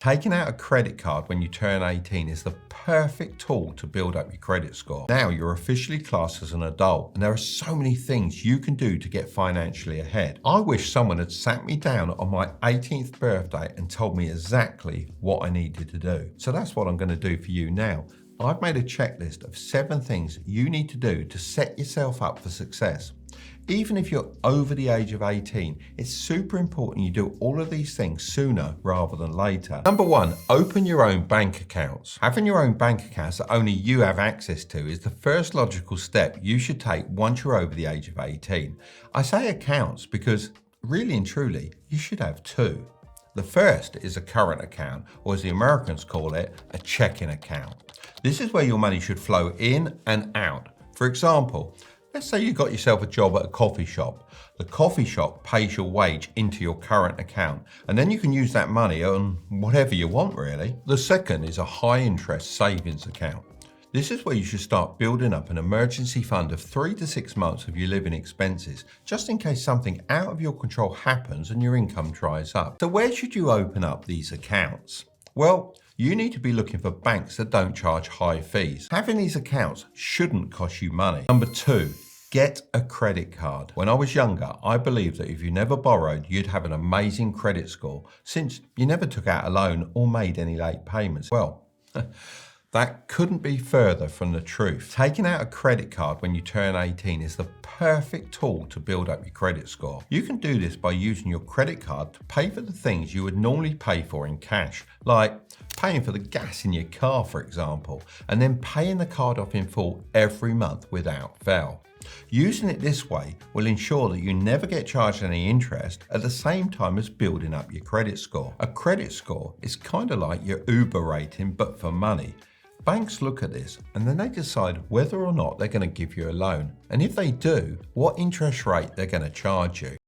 Taking out a credit card when you turn 18 is the perfect tool to build up your credit score. Now you're officially classed as an adult, and there are so many things you can do to get financially ahead. I wish someone had sat me down on my 18th birthday and told me exactly what I needed to do. So that's what I'm going to do for you now. I've made a checklist of 7 things you need to do to set yourself up for success. Even if you're over the age of 18, it's super important you do all of these things sooner rather than later. Number 1, open your own bank accounts. Having your own bank accounts that only you have access to is the first logical step you should take once you're over the age of 18. I say accounts because really and truly, you should have 2. The first is a current account, or as the Americans call it, a checking account. This is where your money should flow in and out. For example, let's say you got yourself a job at a coffee shop. The coffee shop pays your wage into your current account, and then you can use that money on whatever you want, really. The second is a high interest savings account. This is where you should start building up an emergency fund of 3 to 6 months of your living expenses, just in case something out of your control happens and your income dries up. So where should you open up these accounts? Well, you need to be looking for banks that don't charge high fees. Having these accounts shouldn't cost you money. Number 2, get a credit card. When I was younger, I believed that if you never borrowed, you'd have an amazing credit score, since you never took out a loan or made any late payments. Well, that couldn't be further from the truth. Taking out a credit card when you turn 18 is the perfect tool to build up your credit score. You can do this by using your credit card to pay for the things you would normally pay for in cash, like paying for the gas in your car, for example, and then paying the card off in full every month without fail. Using it this way will ensure that you never get charged any interest at the same time as building up your credit score. A credit score is kind of like your Uber rating, but for money. Banks look at this and then they decide whether or not they're going to give you a loan, and if they do, what interest rate they're going to charge you.